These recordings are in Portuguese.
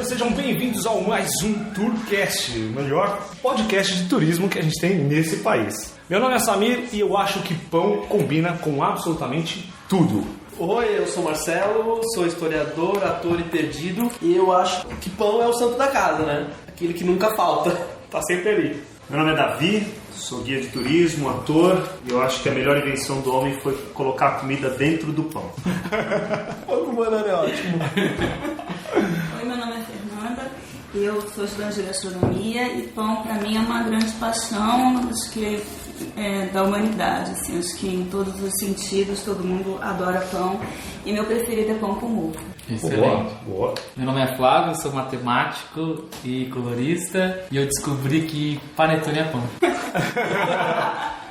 sejam bem-vindos ao mais um Tourcast, o melhor podcast de turismo que a gente tem nesse país. Meu nome é Samir e eu acho que pão combina com absolutamente tudo. Oi, eu sou Marcelo, sou historiador, ator e perdido, e eu acho que pão é o santo da casa, né? Aquele que nunca falta, tá sempre ali. Meu nome é Davi, sou guia de turismo, ator, e eu acho que a melhor invenção do homem foi colocar a comida dentro do pão. Pão com banana é ótimo. Oi, meu nome é Fernanda, eu sou estudante de gastronomia e pão para mim é uma grande paixão, acho que da humanidade, assim, acho que em todos os sentidos todo mundo adora pão e meu preferido é pão com mofo. Excelente. Boa. Meu nome é Flávio, sou matemático e colorista e eu descobri que panetone é pão.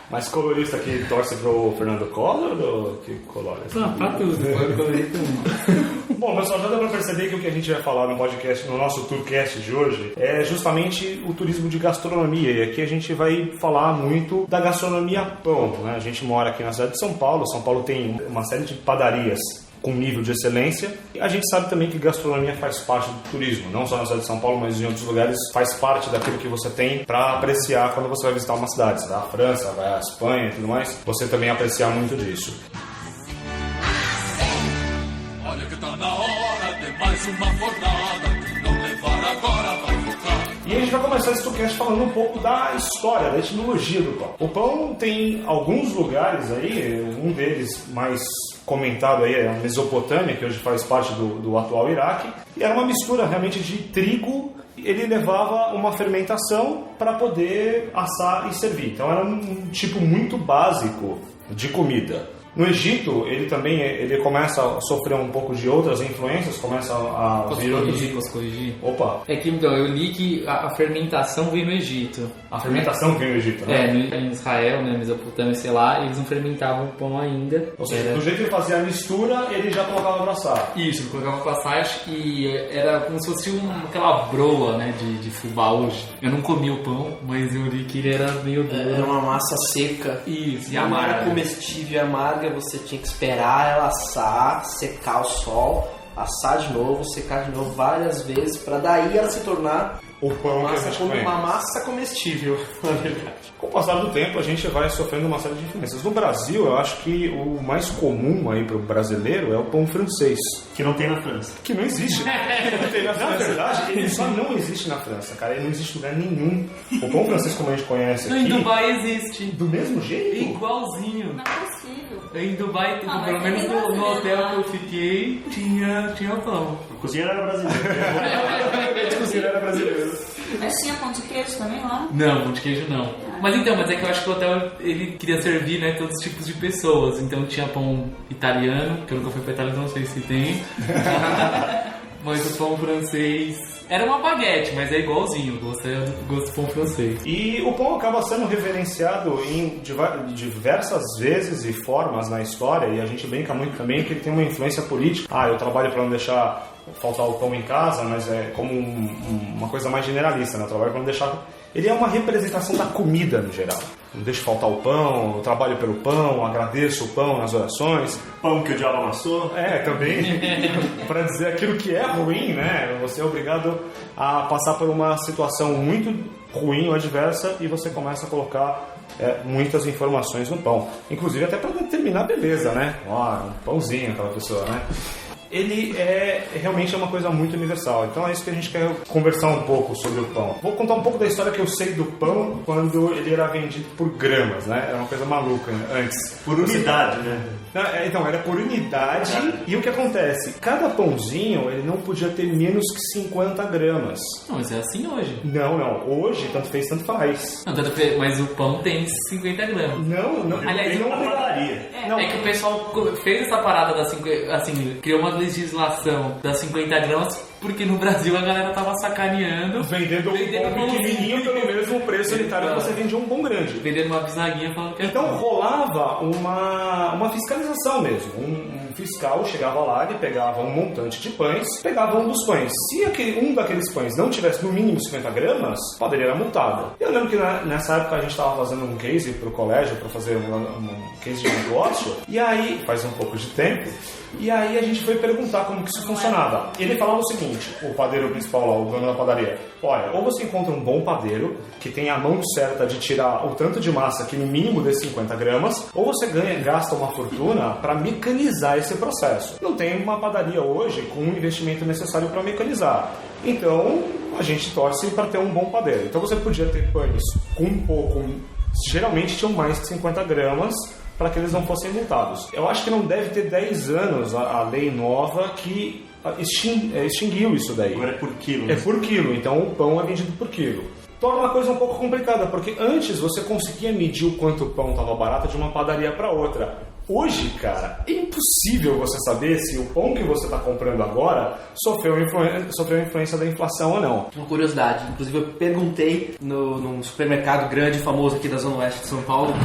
Mas colorista que torce pro Fernando Collor ou que colore? Pra tudo, pode colorir também. Bom, pessoal, já dá pra perceber que o que a gente vai falar no podcast, no nosso Tourcast de hoje, é justamente o turismo de gastronomia. E aqui a gente vai falar muito da gastronomia pão, né? A gente mora aqui na cidade de São Paulo. São Paulo tem uma série de padarias com nível de excelência. E a gente sabe também que gastronomia faz parte do turismo, não só na cidade de São Paulo, mas em outros lugares faz parte daquilo que você tem para apreciar quando você vai visitar uma cidade. Você vai à França, vai à Espanha e tudo mais, você também apreciar muito disso. Olha que tá na hora de mais uma fornada, que não levar agora vai ficar. E a gente vai começar esse podcast falando um pouco da história, da etimologia do pão. O pão tem alguns lugares aí, um deles mais comentado aí é a Mesopotâmia, que hoje faz parte do atual Iraque, e era uma mistura realmente de trigo. Ele levava uma fermentação para poder assar e servir. Então era um tipo muito básico de comida. No Egito, ele começa a sofrer um pouco de outras influências, começa a vir outros... Posso corrigir? Opa! É que então, eu li que a fermentação veio no Egito. A fermentação veio no Egito, né? Em Israel, né, Mesopotâmia, sei lá, eles não fermentavam o pão ainda. Ou seja, do jeito que ele fazia a mistura, ele já colocava pra assar. Isso, ele colocava passagem e era como se fosse aquela broa, né, de fubá hoje. Eu não comi o pão, mas eu li que ele era meio duro. Era uma massa seca. Isso, e não era amarga. comestível e amarga, você tinha que esperar ela assar, secar o sol, assar de novo, secar de novo várias vezes, para daí ela se tornar O pão que a gente come. uma massa comestível, na verdade. Com o passar do tempo, a gente vai sofrendo uma série de influências. No Brasil, eu acho que o mais comum aí pro brasileiro é o pão francês. Que não tem na França. Que não existe. Na verdade, ele só não existe na França, cara. Ele não existe em lugar nenhum. O pão francês, como a gente conhece aqui... Em Dubai existe. Do mesmo jeito? Igualzinho. Não é possível. Em Dubai, Ah, pelo mas menos tem no brasileiro hotel lá. que eu fiquei, tinha pão. O cozinheiro era brasileiro. O cozinheiro era brasileiro. Mas tinha pão de queijo também lá? Não, pão de queijo não. Mas é que eu acho que o hotel, ele queria servir, né, todos os tipos de pessoas. Então tinha pão italiano, que eu nunca fui pra Itália, não sei se tem. Mas o pão francês era uma baguete, mas é igualzinho, gosto do pão francês. E o pão acaba sendo reverenciado em diversas vezes e formas na história, e a gente brinca muito também que ele tem uma influência política. Eu trabalho para não deixar faltar o pão em casa, mas é como uma coisa mais generalista, né? Eu trabalho para não deixar... Ele é uma representação da comida no geral. Não deixo faltar o pão, eu trabalho pelo pão, agradeço o pão nas orações. Pão que o diabo amassou. Também. Para dizer aquilo que é ruim, né? Você é obrigado a passar por uma situação muito ruim ou adversa e você começa a colocar muitas informações no pão. Inclusive até para determinar a beleza, né? Um pãozinho, aquela pessoa, né? Ele realmente é uma coisa muito universal. Então é isso que a gente quer conversar um pouco sobre o pão. Vou contar um pouco da história que eu sei do pão quando ele era vendido por gramas, né? Era uma coisa maluca antes. Por unidade, né? Então, era por unidade. E o que acontece? Cada pãozinho, ele não podia ter menos que 50 gramas. Não, mas é assim hoje. Não. Hoje, tanto fez, tanto faz. Não, mas o pão tem 50 gramas. Não. Aliás, ele não Na padaria. É que o pessoal fez essa parada das 50, assim, criou uma legislação das 50 gramas porque no Brasil a galera tava sacaneando. Vendendo um pão pequenininho pelo mesmo preço unitário que você vendia um pão grande. Vendendo uma bisnaguinha falando que Então rolava uma fiscalização mesmo, um fiscal chegava lá, ele pegava um montante de pães, pegava um dos pães. Se um daqueles pães não tivesse no mínimo 50 gramas, a padaria era multada. Eu lembro que nessa época a gente estava fazendo um case pro colégio, para fazer um case de negócio, e aí, faz um pouco de tempo, e aí a gente foi perguntar como que isso funcionava. Ele falava o seguinte, o padeiro principal lá, o dono da padaria: olha, ou você encontra um bom padeiro, que tem a mão certa de tirar o tanto de massa que no mínimo de 50 gramas, ou você gasta uma fortuna para mecanizar esse processo. Não tem uma padaria hoje com o investimento necessário para mecanizar. Então, a gente torce para ter um bom padeiro. Então você podia ter pães com um pouco, geralmente tinham mais de 50 gramas, para que eles não fossem multados. Eu acho que não deve ter 10 anos a lei nova que extinguiu isso daí. Agora é por quilo. É por quilo, então o pão é vendido por quilo. Torna a coisa um pouco complicada, porque antes você conseguia medir o quanto o pão estava barato de uma padaria para outra. Hoje, cara, é impossível você saber se o pão que você está comprando agora sofreu influência da inflação ou não. Uma curiosidade, inclusive eu perguntei num supermercado grande, famoso aqui da Zona Oeste de São Paulo,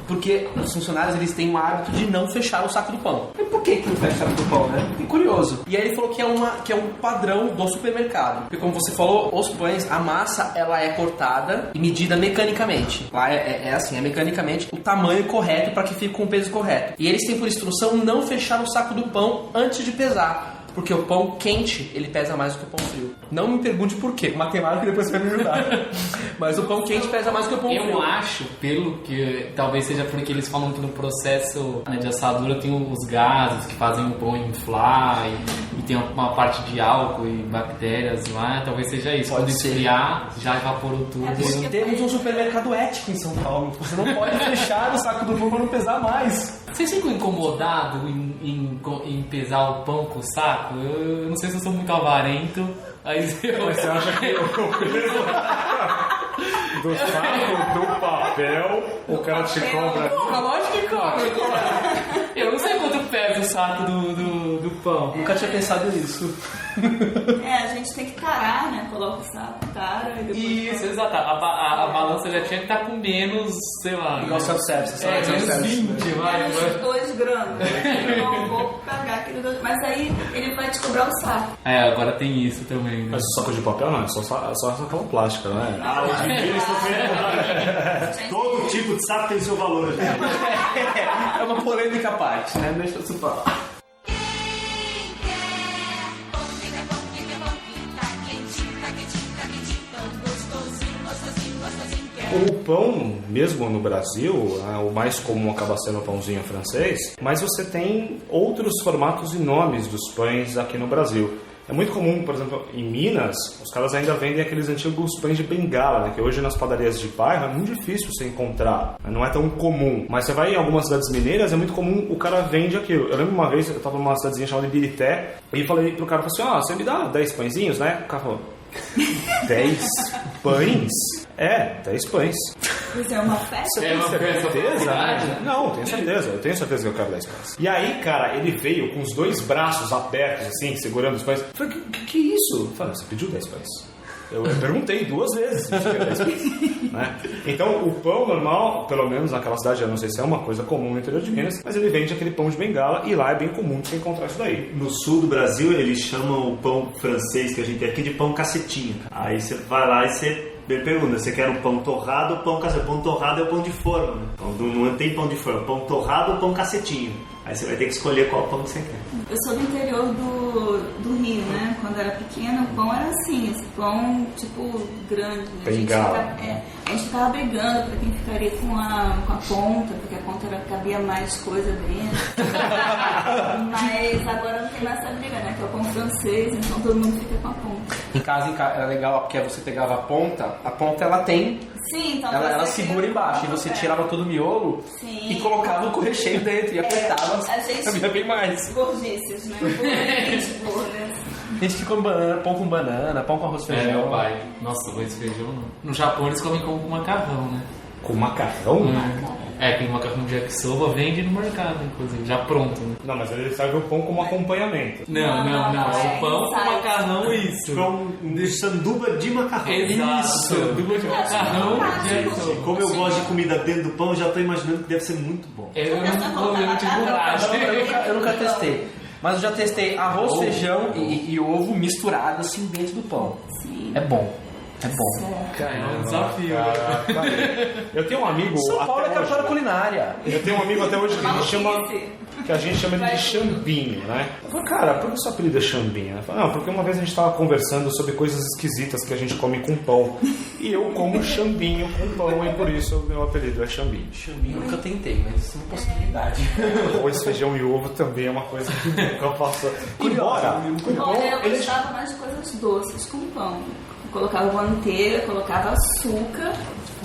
porque os funcionários eles têm o hábito de não fechar o saco do pão. E por que não fecha o saco do pão, né? É curioso. E aí ele falou que é um padrão do supermercado. Porque como você falou, os pães, a massa ela é cortada e medida mecanicamente. Lá é assim, é mecanicamente o tamanho correto para que fique com o peso correto. E eles têm por instrução não fechar o saco do pão antes de pesar. Porque o pão quente, ele pesa mais do que o pão frio. Não me pergunte por quê. Matemática depois vai me ajudar. Mas o pão quente pesa mais do que o pão frio. Eu acho, pelo que... Talvez seja porque eles falam que no processo, né, de assadura tem os gases que fazem o pão inflar e tem uma parte de álcool e bactérias lá. Talvez seja isso. Quando esfriar, já evaporou tudo. Temos um supermercado ético em São Paulo. Você não pode fechar o saco do pão para não pesar mais. Vocês ficam incomodados em pesar o pão com o saco? Eu não sei se eu sou muito avarento. Aí você acha que o peso do saco, do papel, o cara te cobra? Porra, lógico que cobra. Eu não sei quanto pesa o saco do pão. Nunca tinha pensado nisso. A gente tem que tarar, né? Coloca o saco, tara e depois... Isso, exato. A balança já tinha que estar com menos, sei lá... Igual self-service. Menos 20, vai. Menos 2 gramas. Eu não vou pagar aquele 2... Mas aí ele vai te cobrar o saco. Agora tem isso também, né? Mas o saco de papel não, é só saco plástica, não é? Hoje em dia eles estão fazendo... Todo tipo de saco tem seu valor. É uma polêmica à parte, né? Deixa eu te falar. O pão, mesmo no Brasil, o mais comum acaba sendo o pãozinho francês, mas você tem outros formatos e nomes dos pães aqui no Brasil. É muito comum, por exemplo, em Minas, os caras ainda vendem aqueles antigos pães de bengala, né? Que hoje nas padarias de bairro é muito difícil você encontrar, não é tão comum. Mas você vai em algumas cidades mineiras, é muito comum, o cara vende aquilo. Eu lembro uma vez, eu estava numa cidadezinha chamada Ibirité, e falei pro cara, falei assim, você me dá 10 pãezinhos, né? O cara falou, 10 pães? 10 pães. Pois é uma festa? É uma festa. Certeza? Não, tenho certeza. Eu tenho certeza que eu quero 10 pães. E aí, cara, ele veio com os 2 braços abertos, assim, segurando os pães. Eu falei, que isso? Eu falei, você pediu 10 pães. Eu perguntei 2 vezes se você quer 10 pães. Né? Então, o pão normal, pelo menos naquela cidade, eu não sei se é uma coisa comum no interior de Minas, mas ele vende aquele pão de bengala e lá é bem comum você encontrar isso daí. No sul do Brasil, eles chamam o pão francês que a gente tem aqui de pão cacetinho. Aí você vai lá e você... pergunta, você quer um pão torrado ou pão cacetinho? Pão torrado é o pão de forma, né? Então, não tem pão de forma, pão torrado ou pão cacetinho. Aí você vai ter que escolher qual pão que você quer. Eu sou do interior do Rio, né? Quando eu era pequena, o pão era assim, esse pão, tipo, grande. Né? A gente ficava brigando pra quem ficaria com a ponta, porque a ponta cabia mais coisa dentro. Mas agora não tem mais essa briga, né? Que é o pão francês, então todo mundo fica com a ponta. Em casa era legal porque você pegava a ponta ela tem... Sim, então ela segura embaixo e você tirava todo o miolo. Sim. E colocava o recheio dentro e apertava. A gente sabia bem mais. Gordices, né? Gordices. A gente ficou pão com banana, pão com arroz e feijão. Meu pai. Nossa, arroz e feijão não. No Japão eles comem com macarrão, né? Com macarrão? Tem macarrão de yakisoba, vende no mercado, inclusive, já pronto. Né? Não, mas ele serve o pão como acompanhamento. Não. O pão com macarrão, isso. Pão de sanduba de macarrão. Exato. Sanduba de macarrão de yakisoba. Como eu gosto de comida dentro do pão, já tô imaginando que deve ser muito bom. Eu não tive coragem. Eu nunca testei. Mas eu já testei arroz, feijão e ovo misturado assim dentro do pão. Sim. É bom. É bom. Cara, é um desafio. Eu tenho um amigo. São Paulo é até hoje, capital culinária. eu tenho um amigo até hoje que a gente chama ele de Xambinho, né? Eu falo, cara, por que seu apelido é Xambinho? Eu falo, não, porque uma vez a gente estava conversando sobre coisas esquisitas que a gente come com pão. E eu como Xambinho com pão, e por isso o meu apelido é Xambinho. Xambinho eu nunca tentei, mas isso é uma possibilidade. Arroz, feijão e ovo também é uma coisa que nunca passou. Embora, Olha, eu gostava mais de coisas doces com pão. Eu colocava manteiga, colocava açúcar.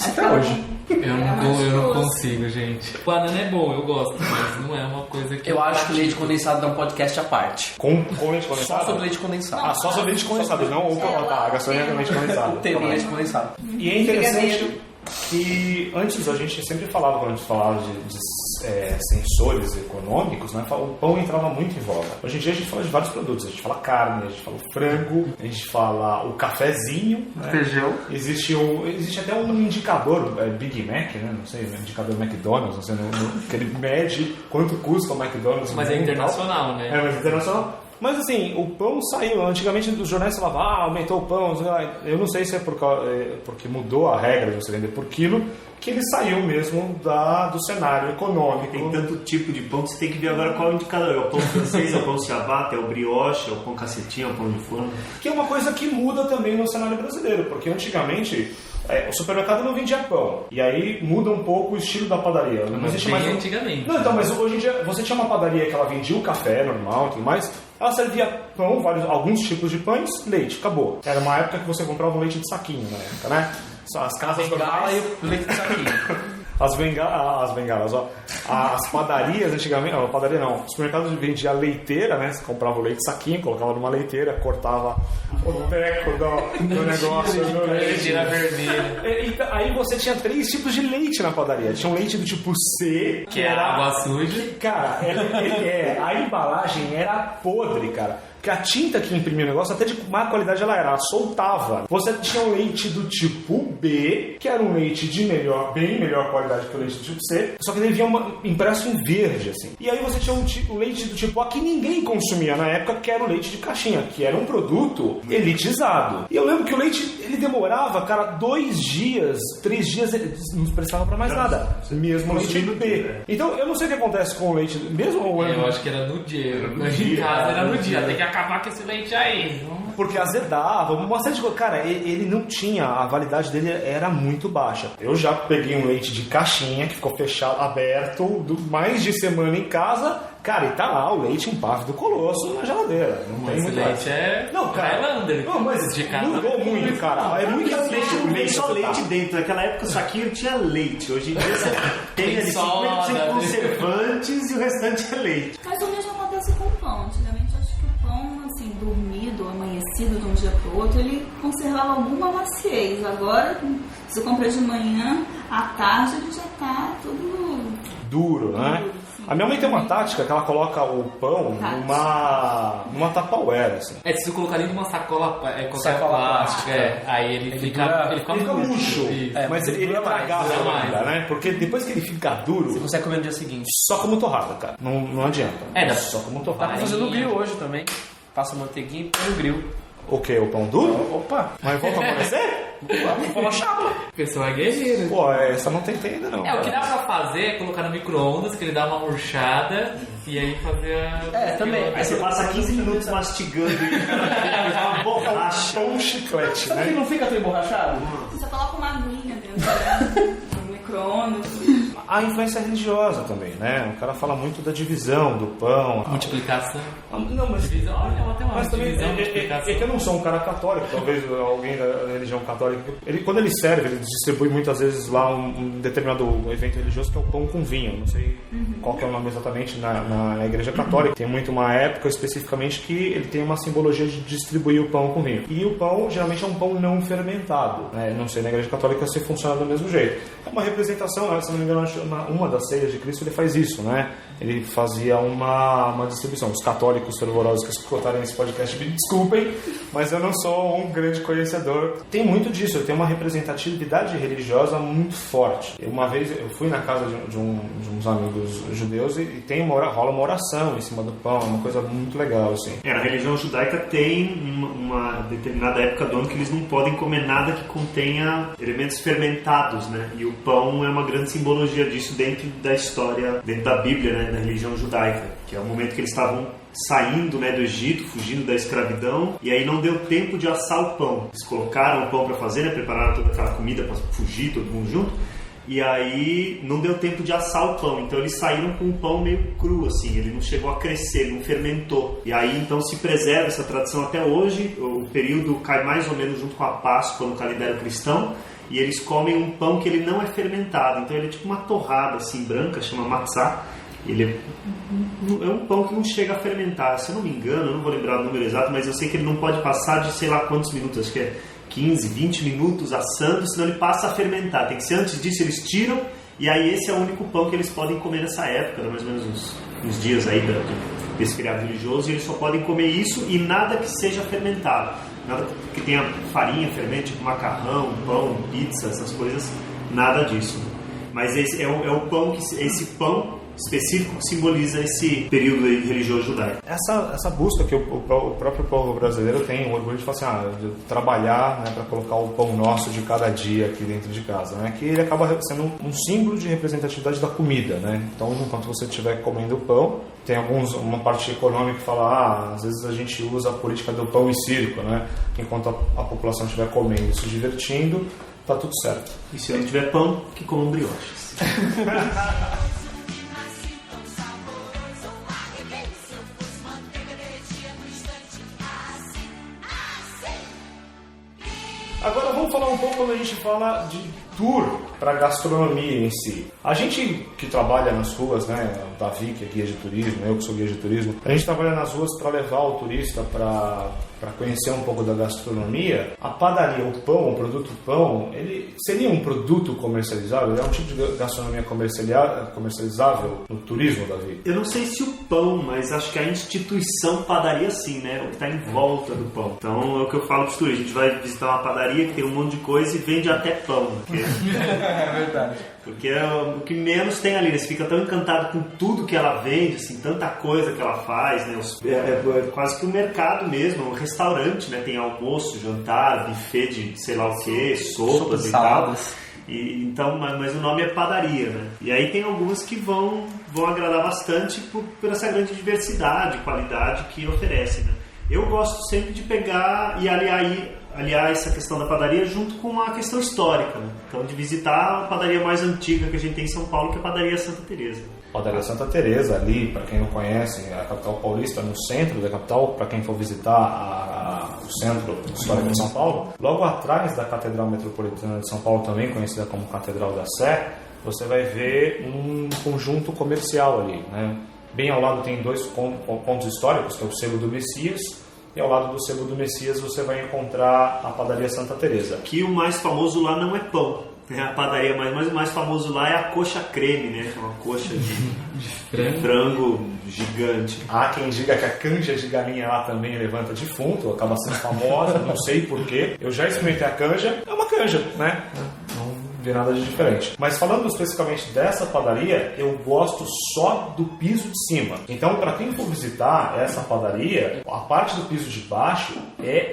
até hoje. Eu não consigo, gente. Banana é bom, eu gosto, mas não é uma coisa que... Eu acho que leite condensado dá um podcast à parte. Com leite condensado? Só sobre leite condensado. Ah, só sobre leite condensado, não a gasolina com leite condensado. Tem leite condensado. E é interessante que antes a gente sempre falava, quando a gente falava de sensores econômicos, né, o pão entrava muito em voga. Hoje em dia a gente fala de vários produtos, a gente fala carne, a gente fala o frango, a gente fala o cafezinho, né? Feijão. Existe até um indicador, Big Mac, né? Não sei, um indicador McDonald's, não sei, que ele mede quanto custa o McDonald's. Mas é internacional, né? Mas é internacional. Mas assim, o pão saiu. Antigamente os jornais falavam, aumentou o pão. Eu não sei se é porque mudou a regra de você vender por quilo, que ele saiu mesmo do cenário econômico. Tem tanto tipo de pão que você tem que ver agora qual é o indicador. É o pão francês, é o pão ciabatta, é o brioche, é o pão cacetinho, é o pão de forno. Que é uma coisa que muda também no cenário brasileiro, porque antigamente o supermercado não vendia pão. E aí muda um pouco o estilo da padaria. Não existe mais antigamente. Não, então, mas hoje em dia você tinha uma padaria que ela vendia o café normal e tudo mais. Ela servia pão, alguns tipos de pães, leite, acabou. Era uma época que você comprava um leite de saquinho na época, né? As casas Bengala e o leite de saquinho. As bengalas, ó. As padarias antigamente, não, padaria não. Os supermercados vendiam leiteira, né? Você comprava o leite de saquinho, colocava numa leiteira, cortava o teco do negócio. Leiteira vermelha. Aí você tinha 3 tipos de leite na padaria. Tinha um leite do tipo C, que era água suja. Cara, a embalagem era podre, cara. Porque a tinta que imprimia o negócio, até de má qualidade ela soltava. Você tinha o leite do tipo B, que era um leite de bem melhor qualidade que o leite do tipo C, só que ele vinha impresso em verde, assim. E aí você tinha o leite do tipo A que ninguém consumia na época, que era o leite de caixinha, que era um produto elitizado. E eu lembro que o leite, ele demorava, cara, 2 dias, 3 dias, ele não prestava pra mais nada. Mesmo o leite do B. Então, eu não sei o que acontece com o leite, mesmo... Eu acho que era no dia. Em casa era no dia. Tem que acabar com esse leite aí. Porque azedava, uma série de coisas. Cara, ele não tinha, a validade dele era muito baixa. Eu já peguei um leite de caixinha que ficou fechado, aberto, mais de semana em casa. Cara, e tá lá o leite impávido colosso na geladeira. Não tem muito leite é... Não, cara. Highlander. Não, mas de casa. mudou muito, cara. É muito leite. Vem só leite dentro. Naquela época o saquinho tinha leite. Hoje em dia você tem ali 50% conservantes e o restante é leite. Mas o mesmo acontece com o pão. Antigamente acho que o pão, assim, dormido, amanhecido de um dia pro outro, ele conservava alguma maciez. Agora, se você compra de manhã, à tarde ele já tá todo... duro, né? A minha mãe tem uma tática que ela coloca o pão numa Tupperware, assim. Se você colocar dentro de uma sacola plástica, aí ele fica murcho. Mas ele estragava ainda, né? Porque depois que ele fica duro... Você consegue comer no dia seguinte. Só como torrada, cara. Não adianta. Só como Dá torrada. pra fazer no grill hoje também. Passa manteiguinha e põe no grill. O quê? O pão duro? Opa! Mas volta a aparecer? Põe na chapa. A pessoa é guerreira. Pô, essa não tem ainda não. O que dá pra fazer é colocar no micro-ondas, que ele dá uma murchada e aí fazer a... também. Aí você passa 15 minutos mastigando e faz uma borracha. Um chiclete, Sabe que né? não fica tão emborrachado? Você coloca uma aguinha dentro do micro-ondas. A influência religiosa também, né? O cara fala muito da divisão do pão. Multiplicação. Não, mas... Divisão, olha, tem uma Mas também divisão, é multiplicação. que eu não sou um cara católico, talvez alguém da religião católica. Quando ele serve, ele distribui muitas vezes lá um determinado evento religioso que é o pão com vinho. Não sei qual que é o nome exatamente na igreja católica. Tem muito uma época especificamente que ele tem uma simbologia de distribuir o pão com vinho. E o pão geralmente é um pão não fermentado, né? Não sei na igreja católica se funciona do mesmo jeito. É uma representação, se não me engano, uma das ceias de Cristo ele faz isso, né? Ele fazia uma distribuição. Os católicos fervorosos que escutarem esse podcast me desculpem, mas eu não sou um grande conhecedor. Tem muito disso, tem uma representatividade religiosa muito forte. Uma vez eu fui na casa de uns amigos judeus e rola uma oração em cima do pão, é uma coisa muito legal, assim. A religião judaica tem uma determinada época do ano que eles não podem comer nada que contenha elementos fermentados, né? E o pão é uma grande simbologia disso dentro da história, dentro da Bíblia, né? Da religião judaica, que é o momento que eles estavam saindo, né, do Egito, fugindo da escravidão, e aí não deu tempo de assar o pão. Eles colocaram o pão para fazer, né, prepararam toda aquela comida para fugir, todo mundo junto, e aí não deu tempo de assar o pão, então eles saíram com o pão meio cru, assim, ele não chegou a crescer, não fermentou. E aí então se preserva essa tradição até hoje, o período cai mais ou menos junto com a Páscoa no calendário cristão, e eles comem um pão que ele não é fermentado, então ele é tipo uma torrada assim branca, chama matzá. Ele é um pão que não chega a fermentar, se eu não me engano, eu não vou lembrar o número exato, mas eu sei que ele não pode passar de sei lá quantos minutos, acho que é 15, 20 minutos assando, senão ele passa a fermentar. Tem que ser antes disso, eles tiram, e aí esse é o único pão que eles podem comer nessa época, mais ou menos uns dias aí desse feriado religioso, e eles só podem comer isso e nada que seja fermentado, nada que tenha farinha, fermento, tipo macarrão, pão, pizza, essas coisas, nada disso. Mas esse é o pão esse pão específico que simboliza esse período religioso judaico. Essa busca que o próprio povo brasileiro tem, o orgulho de falar assim, de trabalhar, né, para colocar o pão nosso de cada dia aqui dentro de casa, né, que ele acaba sendo um símbolo de representatividade da comida, né? Então, enquanto você estiver comendo o pão, tem uma parte econômica que fala, às vezes a gente usa a política do pão e circo, né? Enquanto a população estiver comendo e se divertindo, tá tudo certo. E se não tiver pão, que comam brioches. Agora vamos falar um pouco quando a gente fala de tour para gastronomia em si. A gente que trabalha nas ruas, né, o Davi que é guia de turismo, eu que sou guia de turismo, a gente trabalha nas ruas para levar o turista para conhecer um pouco da gastronomia. A padaria, o pão, o produto pão, ele seria um produto comercializável? É um tipo de gastronomia comercializável no turismo, Davi? Eu não sei se o pão, mas acho que a instituição padaria sim, né? O que está em volta do pão. Então é o que eu falo para os turistas. A gente vai visitar uma padaria que tem um monte de coisa e vende até pão. É verdade. Porque é o que menos tem ali, né? Você fica tão encantado com tudo que ela vende, assim, tanta coisa que ela faz, né? É quase que um mercado mesmo, um restaurante, né? Tem almoço, jantar, buffet de sei lá o que, sopas e tal. Então, mas o nome é padaria, né? E aí tem algumas que vão agradar bastante por essa grande diversidade, qualidade que oferece, né? Eu gosto sempre de pegar e aliar essa questão da padaria junto com a questão histórica, né? Então, de visitar a padaria mais antiga que a gente tem em São Paulo, que é a Padaria Santa Teresa. Padaria Santa Teresa, ali, para quem não conhece, a capital paulista, no centro da capital, para quem for visitar o centro histórico de São Paulo, logo atrás da Catedral Metropolitana de São Paulo, também conhecida como Catedral da Sé, você vai ver um conjunto comercial ali, né? Bem ao lado tem dois pontos históricos, que é o Sebo do Messias, e ao lado do Sebo do Messias você vai encontrar a Padaria Santa Teresa. Que o mais famoso lá não é pão, né? A padaria, mas o mais famoso lá é a coxa creme, né? Que é uma coxa de frango gigante. Há quem diga que a canja de galinha lá também levanta defunto, acaba sendo famosa, não sei porquê. Eu já experimentei a canja, é uma canja, né? Não vi nada de diferente. Mas falando especificamente dessa padaria, eu gosto só do piso de cima. Então, para quem for visitar essa padaria, a parte do piso de baixo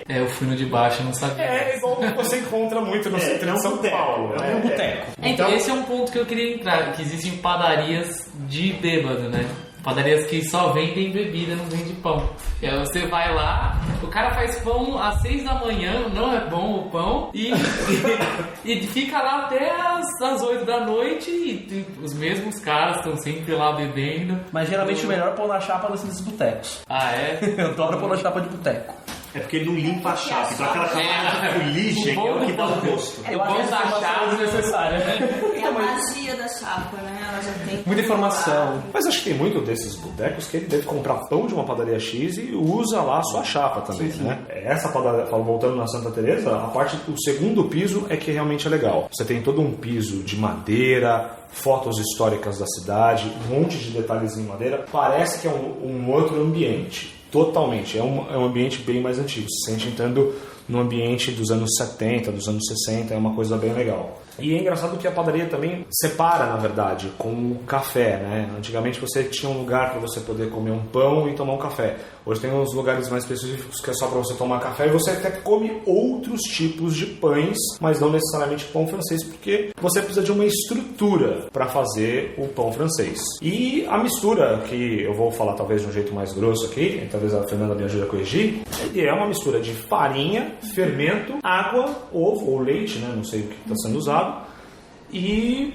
eu fui no de baixo, não sabia. É igual que você encontra muito no centro de São Paulo. É um boteco. Então, esse é um ponto que eu queria entrar, que existem padarias de bêbado, né? Padarias que só vendem bebida, não vendem pão. E aí você vai lá, o cara faz pão às 6 da manhã, não é bom o pão, e fica lá até às 8 da noite, e os mesmos caras estão sempre lá bebendo. Mas geralmente o melhor pão na chapa é nesses botecos. Ah, é? Eu adoro pão na chapa de boteco. É porque ele não limpa a chapa, então aquela camada de fuligem é o que dá o gosto. O pão da chapa desnecessária. É a magia da chapa, né? Ela já tem Muita informação. Mas acho que tem muito desses bodecos que ele deve comprar pão de uma padaria X e usa lá a sua chapa também, né? Essa padaria, voltando na Santa Teresa, o segundo piso é que realmente é legal. Você tem todo um piso de madeira, fotos históricas da cidade, um monte de detalhes em madeira. Parece que é um outro ambiente, totalmente. É um ambiente bem mais antigo. Se sente entrando no ambiente dos anos 70, dos anos 60, é uma coisa bem legal. E é engraçado que a padaria também separa, na verdade, com o café, né? Antigamente você tinha um lugar para você poder comer um pão e tomar um café. Hoje tem uns lugares mais específicos que é só para você tomar café e você até come outros tipos de pães, mas não necessariamente pão francês, porque você precisa de uma estrutura para fazer o pão francês. E a mistura, que eu vou falar talvez de um jeito mais grosso aqui, talvez a Fernanda me ajude a corrigir, ele é uma mistura de farinha, fermento, água, ovo ou leite, né? Não sei o que está sendo usado, e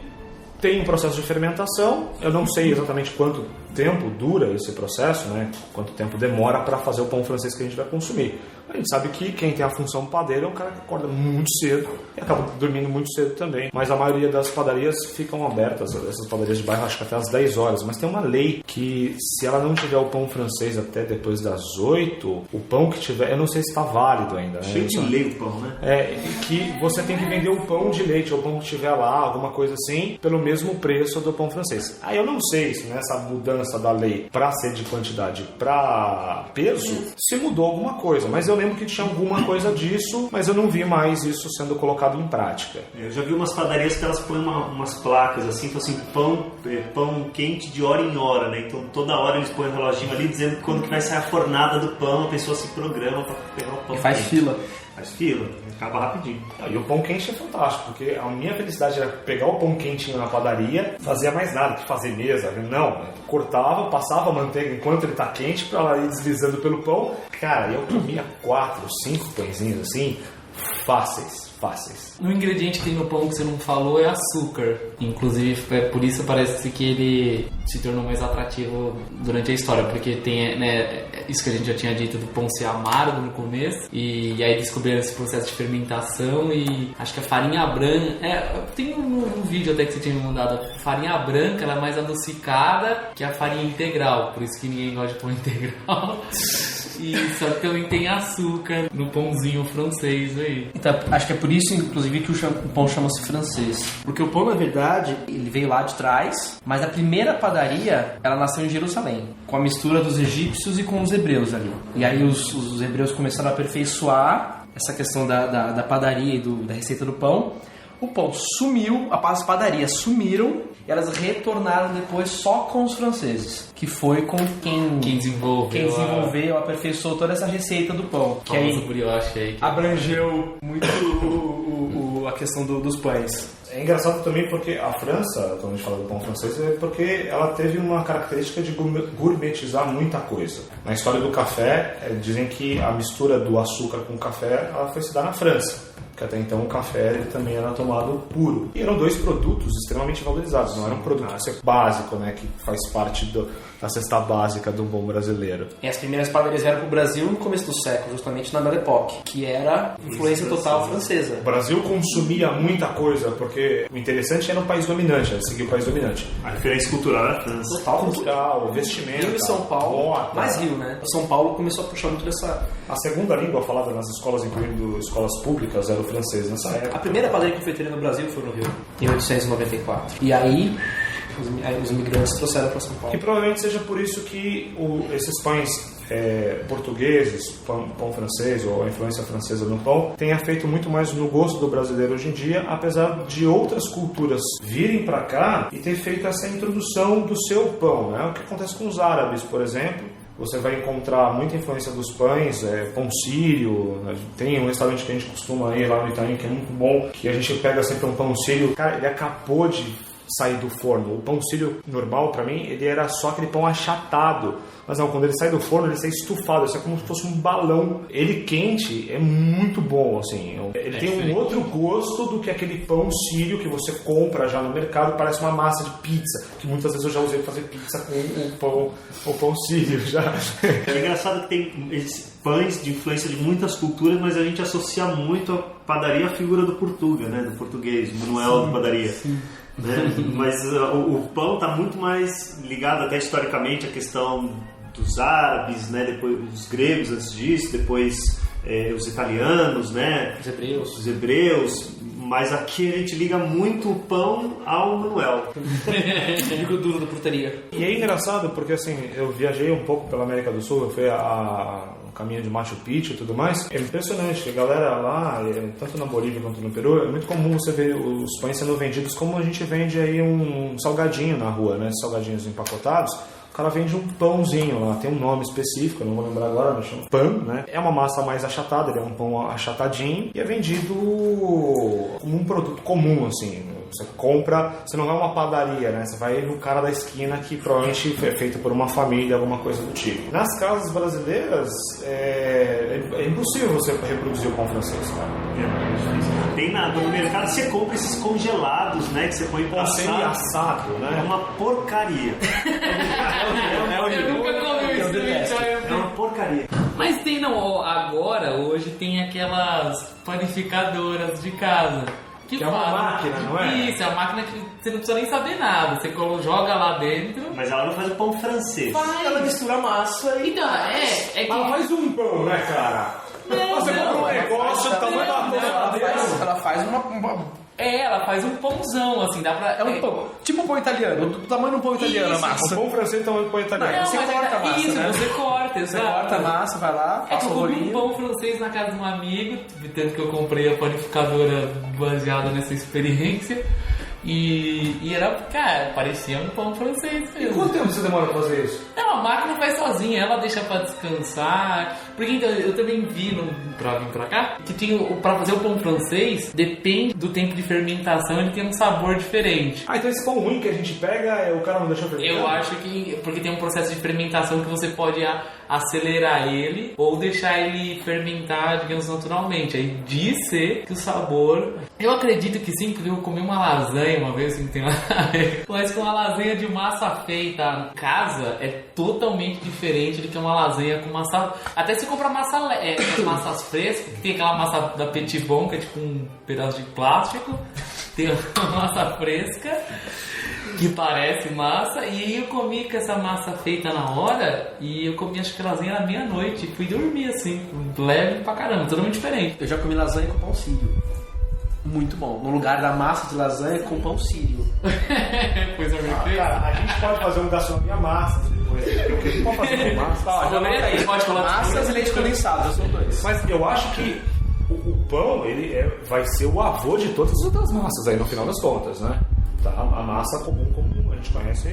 tem um processo de fermentação. Eu não sei exatamente quanto tempo dura esse processo, né? Quanto tempo demora para fazer o pão francês que a gente vai consumir. A gente sabe que quem tem a função padeiro é um cara que acorda muito cedo e acaba dormindo muito cedo também. Mas a maioria das padarias ficam abertas, essas padarias de bairro, acho que até às 10 horas. Mas tem uma lei que, se ela não tiver o pão francês até depois das 8, o pão que tiver, eu não sei se está válido ainda. Né? Cheio de lei o pão, né? É, que você tem que vender o pão de leite, ou o pão que tiver lá, alguma coisa assim, pelo mesmo preço do pão francês. Aí eu não sei se nessa mudança da lei para ser de quantidade para peso, se mudou alguma coisa. Mas eu lembro que tinha alguma coisa disso, mas eu não vi mais isso sendo colocado em prática. Eu já vi umas padarias que elas põem umas placas assim, então assim, pão quente de hora em hora, né? Então toda hora eles põem um reloginho ali dizendo quando que vai sair a fornada do pão, a pessoa se programa para pegar o pão. E faz fila. Faz fila, acaba rapidinho. E o pão quente é fantástico, porque a minha felicidade era pegar o pão quentinho na padaria, fazia mais nada que fazer mesa. Não, cortava, passava a manteiga enquanto ele tá quente pra ela ir deslizando pelo pão. Cara, eu comia 4, 5 pãezinhos assim, fáceis. Um ingrediente que tem no pão que você não falou é açúcar. Inclusive, por isso parece que ele se tornou mais atrativo durante a história, porque tem, né, isso que a gente já tinha dito do pão ser amargo no começo, e aí descobriram esse processo de fermentação, e acho que a farinha branca... tem um vídeo até que você tinha me mandado. A farinha branca, ela é mais adocicada que a farinha integral, por isso que ninguém gosta de pão integral. E só que também tem açúcar no pãozinho francês aí. Então, acho que é por isso, inclusive, que o pão chama-se francês. Porque o pão, na verdade, ele veio lá de trás, mas a primeira padaria, ela nasceu em Jerusalém, com a mistura dos egípcios e com os hebreus ali. E aí os hebreus começaram a aperfeiçoar essa questão da padaria e da receita do pão. O pão sumiu, as padarias sumiram, e elas retornaram depois só com os franceses, que foi com quem desenvolveu, aperfeiçoou toda essa receita do pão, que aí brioche aí, abrangeu muito a questão dos pães. É engraçado também porque a França, quando a gente fala do pão francês, é porque ela teve uma característica de gourmetizar muita coisa. Na história do café, dizem que a mistura do açúcar com o café ela foi se dar na França. Que até então o café ele também era tomado puro. E eram dois produtos extremamente valorizados. Não era um produto básico, né, que faz parte da cesta básica do bom brasileiro. E as primeiras padarias vieram para o Brasil no começo do século, justamente na Belle Époque, que era influência total francesa. O Brasil consumia muita coisa, porque o interessante era um país dominante, era seguir o país dominante. A referência cultural era a França. Total cultural, vestimento. Rio e São Paulo, mais Rio, né? São Paulo começou a puxar muito dessa... A segunda língua falada nas escolas, incluindo escolas públicas, era o francês nessa época. A primeira padaria confeiteira no Brasil foi no Rio, em 1894. E aí os imigrantes trouxeram para São Paulo. E provavelmente seja por isso que esses pães portugueses, pão francês ou a influência francesa no pão, tenha feito muito mais no gosto do brasileiro hoje em dia, apesar de outras culturas virem para cá e ter feito essa introdução do seu pão, né? O que acontece com os árabes, por exemplo. Você vai encontrar muita influência dos pães, pão sírio. Tem um restaurante que a gente costuma ir lá no Itaim, que é muito bom, que a gente pega sempre um pão sírio. Cara, ele acabou de sair do forno. O pão sírio normal, pra mim, ele era só aquele pão achatado. Mas não, quando ele sai do forno, ele sai estufado. Isso é como se fosse um balão. Ele quente é muito bom, assim. Ele tem um outro gosto do que aquele pão sírio que você compra já no mercado. Parece uma massa de pizza, que muitas vezes eu já usei para fazer pizza com o pão sírio. Já. É engraçado que tem esses pães de influência de muitas culturas, mas a gente associa muito a padaria à figura do Portuga, né? Do português, Manuel da padaria. Sim. né? Mas o pão está muito mais ligado até historicamente à questão dos árabes, né? Depois os gregos antes disso, depois os italianos, né? Os hebreus. Mas aqui a gente liga muito o pão ao Manuel. Digo duro da portaria. E é engraçado porque assim, eu viajei um pouco pela América do Sul, eu fui o caminho de Machu Picchu e tudo mais. É impressionante, a galera lá, tanto na Bolívia quanto no Peru, é muito comum você ver os pães sendo vendidos como a gente vende aí um salgadinho na rua, né? Salgadinhos empacotados. O cara vende um pãozinho lá, tem um nome específico, eu não vou lembrar agora, mas chama pão, né? É uma massa mais achatada, ele é um pão achatadinho e é vendido como um produto comum, assim. Você compra, você não vai a uma padaria, né? Você vai no cara da esquina que provavelmente é feito por uma família, alguma coisa do tipo. Nas casas brasileiras, é impossível você reproduzir o pão francês, cara. Tem nada. No mercado você compra esses congelados, né? Que você põe pra assado, né? É uma porcaria. Eu nunca comi isso, É uma porcaria. Mas tem, não, agora, hoje tem aquelas panificadoras de casa. Que é uma máquina, não é? Isso, é uma máquina que você não precisa nem saber nada. Você joga lá dentro. Mas ela não faz o pão francês. Ela mistura massa e... Então, é que... Ela faz um pão, né, cara? Você compra um negócio do tamanho da tomadeira. Ela faz uma... ela faz um pãozão, assim, dá pra... É um pão, tipo um pão italiano, do tamanho de um pão italiano, a massa. Um pão francês é tamanho do pão italiano. Não, você corta a massa, isso, né? você corta, Você corta a massa, vai lá, É que passa eu o comi um rolinho. pão francês na casa de um amigo, tanto que eu comprei a panificadora baseada nessa experiência. E era, cara, parecia um pão francês E mesmo. quanto tempo você demora pra fazer isso? Não, a máquina faz sozinha, ela deixa pra descansar. Porque então, eu também vi, pra vir pra cá, que pra fazer o pão francês, depende do tempo de fermentação, ele tem um sabor diferente. Então esse pão ruim que a gente pega, o cara não deixou fermentar? Eu acho que, porque tem um processo de fermentação que você pode acelerar ele ou deixar ele fermentar, digamos, naturalmente. Aí diz ser que o sabor... Eu acredito que sim, porque eu comi uma lasanha uma vez, assim, tem uma... Mas com uma lasanha de massa feita em casa é totalmente diferente do que uma lasanha com massa... Até se comprar as massas frescas, que tem aquela massa da Petit Bon, que é tipo um pedaço de plástico, tem uma massa fresca que parece massa, e aí eu comi com essa massa feita na hora, e eu comi acho que lasanha à meia-noite, fui dormir assim, leve pra caramba, totalmente diferente. Eu já comi lasanha com pão sírio. Muito bom. No lugar da massa de lasanha com pão sírio. Pois é, Cara, a gente pode fazer um gastronomia massa depois. O que pode fazer com massa? Já aí, pode colocar massas e leite condensado, são dois. Mas eu acho que o pão, ele vai ser o avô de todas as outras massas aí no final das contas, né? Tá? A massa comum como a gente conhece.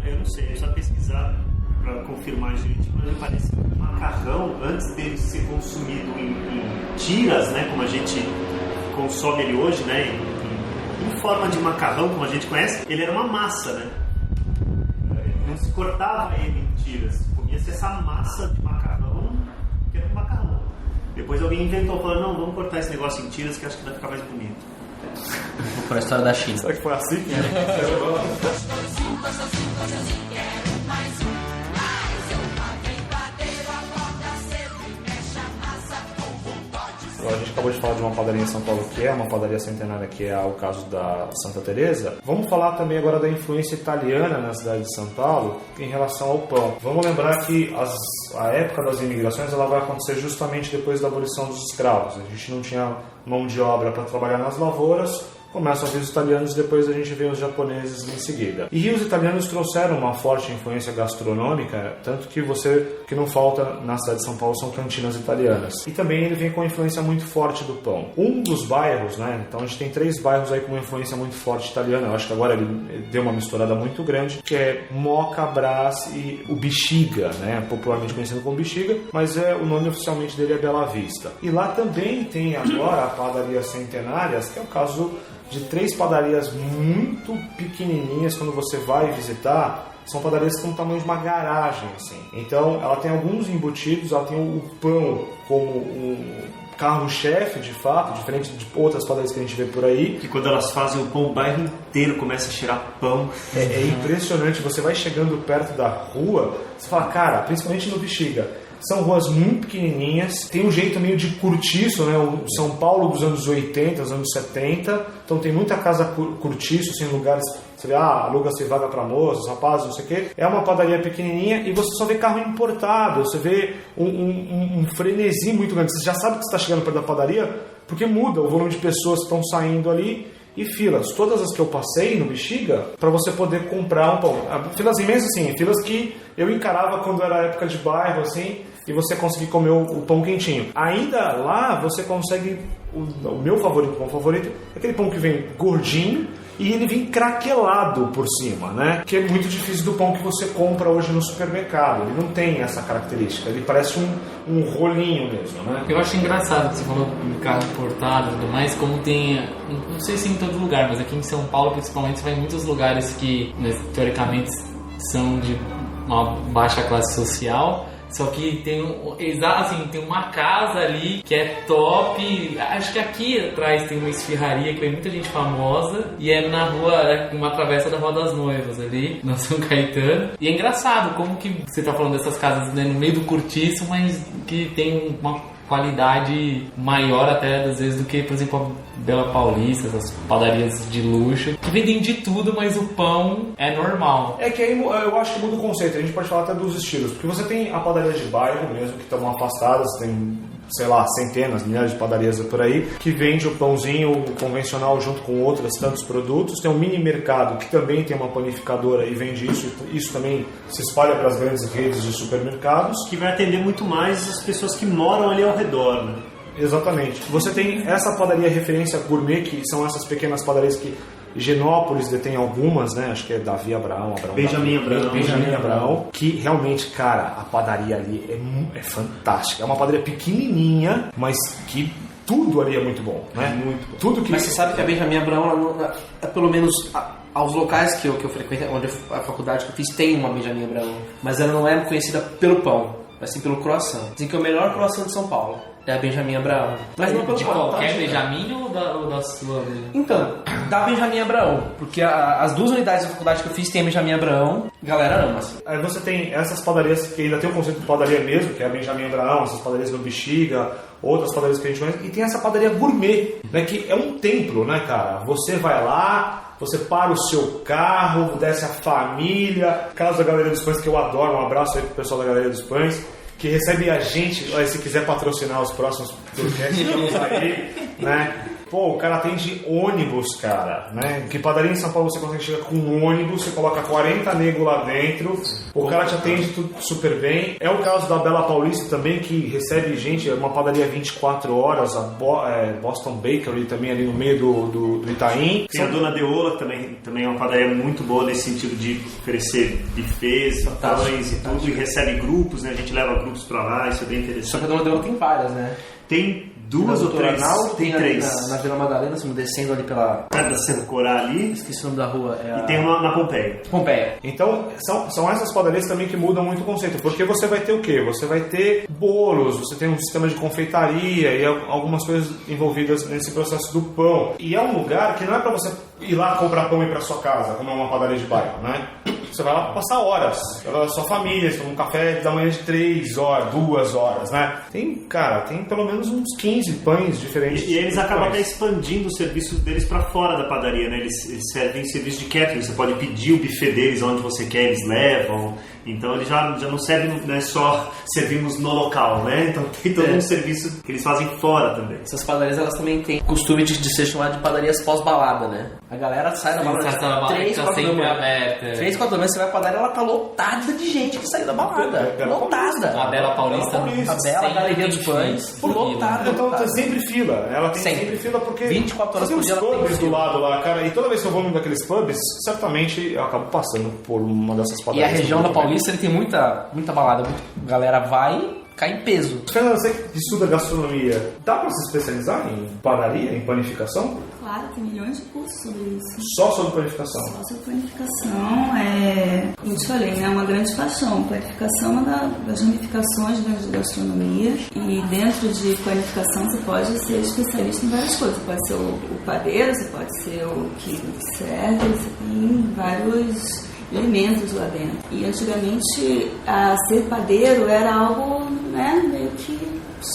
Eu não sei, é só pesquisar para confirmar, gente, mas me parece que o macarrão, antes dele ser consumido em tiras, né, como a gente consome ele hoje, né, em forma de macarrão, como a gente conhece, ele era uma massa, né? Não se cortava ele em tiras, comia-se essa massa de macarrão, que era um macarrão. Depois alguém inventou, falando, não, vamos cortar esse negócio em tiras que acho que vai ficar mais bonito. Vou para a história da China. Será que foi assim? A gente acabou de falar de uma padaria em São Paulo que é uma padaria centenária, que é o caso da Santa Teresa. Vamos falar também agora da influência italiana na cidade de São Paulo em relação ao pão. Vamos lembrar que a época das imigrações ela vai acontecer justamente depois da abolição dos escravos. A gente não tinha mão de obra para trabalhar nas lavouras. Começam a vir os italianos, depois a gente vê os japoneses em seguida. E os italianos trouxeram uma forte influência gastronômica, tanto que não falta na cidade de São Paulo são cantinas italianas. E também ele vem com uma influência muito forte do pão. Um dos bairros, né? Então a gente tem 3 bairros aí com uma influência muito forte italiana. Eu acho que agora ele deu uma misturada muito grande, que é Moca, Brás e o Bexiga, né? Popularmente conhecido como Bexiga, mas o nome oficialmente dele é Bela Vista. E lá também tem agora a padaria Centenárias, que é o caso de 3 padarias muito pequenininhas. Quando você vai visitar, são padarias que têm o tamanho de uma garagem, assim. Então, ela tem alguns embutidos, ela tem o pão como um carro-chefe, de fato, diferente de outras padarias que a gente vê por aí. Que quando elas fazem o pão, o bairro inteiro começa a cheirar pão. É impressionante, você vai chegando perto da rua, você fala, cara, principalmente no Bexiga, São ruas muito pequenininhas, tem um jeito meio de cortiço, né? O São Paulo dos anos 80, dos anos 70, então tem muita casa cortiço, assim, lugares, você vê, aluga-se vaga para moças, rapazes, não sei o quê. É uma padaria pequenininha e você só vê carro importado, você vê um frenesi muito grande. Você já sabe que você está chegando perto da padaria, porque muda o volume de pessoas que estão saindo ali. E filas, todas as que eu passei no Bexiga, para você poder comprar um pão. Filas imensas, assim, filas que eu encarava quando era época de bairro, assim, e você conseguir comer o pão quentinho. Ainda lá, você consegue, o meu favorito, o pão favorito, é aquele pão que vem gordinho, e ele vem craquelado por cima, né? Que é muito difícil do pão que você compra hoje no supermercado. Ele não tem essa característica. Ele parece um rolinho mesmo, né? Eu acho engraçado que você falou em carro importado e tudo mais, como tem... Não sei se em todo lugar, mas aqui em São Paulo, principalmente, você vai em muitos lugares que, né, teoricamente, são de uma baixa classe social. Só que tem tem uma casa ali que é top. Acho que aqui atrás tem uma esfirraria que tem muita gente famosa. E é na rua, uma travessa da Rua das Noivas ali, na São Caetano. E é engraçado como que você tá falando dessas casas, né, no meio do cortiço, mas que tem uma qualidade maior até às vezes do que, por exemplo, a Bela Paulista, essas padarias de luxo, que vendem de tudo, mas o pão é normal. É que aí eu acho que muda o conceito, a gente pode falar até dos estilos, porque você tem a padaria de bairro mesmo, que estão afastadas, tem, sei lá, centenas, milhares de padarias por aí, que vende o pãozinho convencional junto com outros tantos produtos. Tem um mini mercado que também tem uma panificadora e vende isso também se espalha para as grandes redes de supermercados. Que vai atender muito mais as pessoas que moram ali ao redor, né? Exatamente. Você tem essa padaria referência gourmet, que são essas pequenas padarias que Higienópolis detém algumas, né? Acho que é Davi Abraão, Benjamin Abraão, que realmente, cara, a padaria ali é fantástica. É uma padaria pequenininha, mas que tudo ali é muito bom, né? Muito bom. Tudo que... Mas você sabe que a Benjamin Abraão, pelo menos aos locais que eu frequento, onde a faculdade que eu fiz, tem uma Benjamin Abraão, mas ela não é conhecida pelo pão, mas sim pelo croissant. Dizem que é o melhor croissant de São Paulo é a Benjamin Abraão. Mas não pelo de pão, qualquer Benjamin ou da sua? Então, da Benjamin Abraão, porque as duas unidades da faculdade que eu fiz tem a Benjamin Abraão, a galera ama. Assim. Aí você tem essas padarias que ainda tem o conceito de padaria mesmo, que é a Benjamin Abraão, essas padarias do Bexiga, outras padarias que a gente conhece, e tem essa padaria gourmet, né, que é um templo, né, cara? Você vai lá, você para o seu carro, desce a família, Casa da Galeria dos Pães, que eu adoro, um abraço aí pro pessoal da Galeria dos Pães, que recebe a gente, se quiser patrocinar os próximos podcasts, estamos aí, né? Pô, o cara atende ônibus, cara, né? Que padaria em São Paulo você consegue chegar com um ônibus, você coloca 40 negros lá dentro, o cara te atende tudo super bem. É o caso da Bela Paulista também, que recebe gente, é uma padaria 24 horas, a Boston Bakery também ali no meio do Itaim. Tem a Dona Deola, que também é uma padaria muito boa nesse sentido de oferecer buffets, pães e tudo, e recebe grupos, né? A gente leva grupos pra lá, isso é bem interessante. Só que a Dona Deola tem várias, né? Tem duas ou três? Tem três. Na Vila Madalena, estamos descendo ali pela... Da Sancorá ali. Esqueci o nome da rua. E tem uma na Pompeia. Pompeia. Então, são essas padarias também que mudam muito o conceito. Porque você vai ter o quê? Você vai ter bolos, você tem um sistema de confeitaria e algumas coisas envolvidas nesse processo do pão. E é um lugar que não é para você ir lá comprar pão e ir para sua casa, como é uma padaria de bairro, né? Você vai lá passar horas, a sua família, você toma um café da manhã de 3 horas, 2 horas, né? Tem pelo menos uns 15 pães diferentes. E eles acabam até expandindo o serviço deles para fora da padaria, né? Eles servem serviço de catering, você pode pedir o buffet deles onde você quer, eles levam. Então eles já não servem, né, só servimos no local, né? Então tem todo um serviço que eles fazem fora também. Essas padarias, elas também têm costume de ser chamadas de padarias pós-balada, né? A galera sai da balada 3, 4 da manhã. 3, 4 da manhã, você vai pra padaria, ela tá lotada de gente que saiu da balada. Lotada. A Bela Paulista. A Bela Galeria dos Pães. Lotada. Então tem sempre fila. Ela tem sempre fila porque 24 horas por dia tem uns pubs do lado lá, cara. E toda vez que eu vou num daqueles pubs, certamente eu acabo passando por uma dessas padarias. E a região da Paulista, ele tem muita balada. A galera vai... cai em peso. Fernanda, você que estuda gastronomia, dá para se especializar em padaria, em panificação? Claro, tem milhões de cursos sobre isso. Só sobre panificação? Só sobre panificação, como eu te falei, né, é uma grande paixão. Panificação é uma das ramificações dentro de gastronomia, e dentro de panificação você pode ser especialista em várias coisas. Você pode ser o padeiro, você pode ser o que serve, você tem vários... elementos lá dentro. E antigamente ser padeiro era algo, né, meio que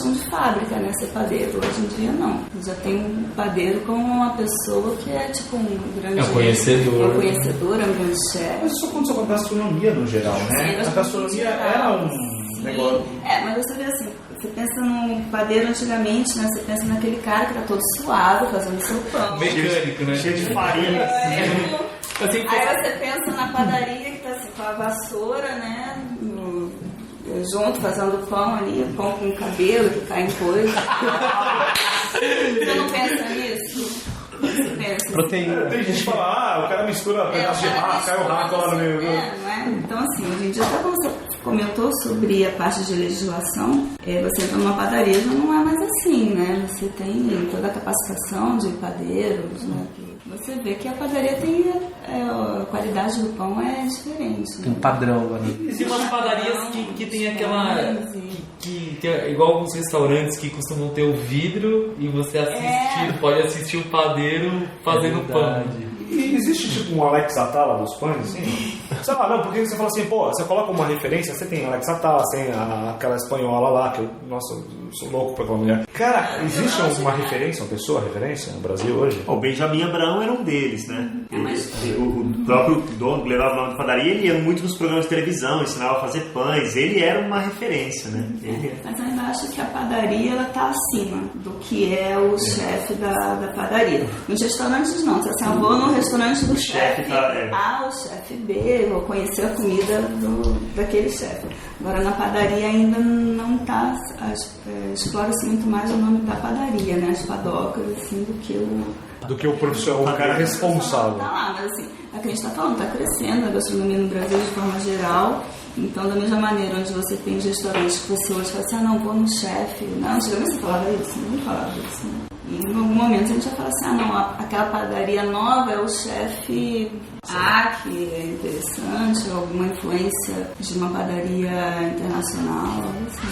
chão de fábrica, né, ser padeiro. Hoje em dia não. Já tem um padeiro como uma pessoa que é tipo um grande... É um conhecedor. Um conhecedor, é um grande chefe. Mas isso aconteceu com a gastronomia no geral, né? Sim, a gastronomia era um negócio... Mas você vê assim, você pensa no padeiro antigamente, né? Você pensa naquele cara que tá todo suado, fazendo seu pão. Mecânico, né? Cheio de farinha. Assim, Aí você pensa na padaria que tá assim, com a vassoura, né? Junto, fazendo pão ali, pão com cabelo que cai em coisa. Você não pensa nisso? Você pensa. Proteína. Tem gente que fala, o cara mistura pedaço de raco, cai o raco lá no meio. Não é? Então, assim, hoje em dia, até quando você comentou sobre a parte de legislação, você entra numa padaria, já não é mais assim, né? Você tem toda a capacitação de padeiros, né? Você vê que a padaria tem a qualidade do pão é diferente. Tem um padrão agora. Existem umas padarias que tem aquela... Que é igual alguns restaurantes que costumam ter o vidro e você pode assistir o padeiro fazendo pão. E existe tipo um Alex Atala dos pães, assim? Sei lá, não, porque você fala assim, pô, você coloca uma referência, você tem Alex Atala, tem aquela espanhola lá, que eu, nossa, eu sou louco pra aquela mulher. Cara, existe alguma referência, uma pessoa referência no Brasil hoje? O Benjamin Abraão era um deles, né? O próprio dono que levava o nome de padaria, ele ia muito nos programas de televisão, ensinava a fazer pães, ele era uma referência, né? Mas eu ainda acho que a padaria ela tá acima do que é o chefe da padaria. Nos restaurantes não, você assim, eu vou no restaurante do chefe A, o chefe B, vou conhecer a comida daquele chefe. Agora na padaria ainda não tá, explora-se muito mais o nome da padaria, né? As padocas, assim, do que o profissional, o cara responsável. Tá lá, mas assim, é o que a gente está falando, está crescendo a gastronomia no Brasil de forma geral. Então, da mesma maneira, onde você tem restaurantes que você hoje fala assim, não, vou no chefe. Não, antigamente você falava isso, não falava isso. Né? E em algum momento a gente vai falar assim, não, aquela padaria nova é o chefe A, que é interessante, ou alguma influência de uma padaria internacional, assim.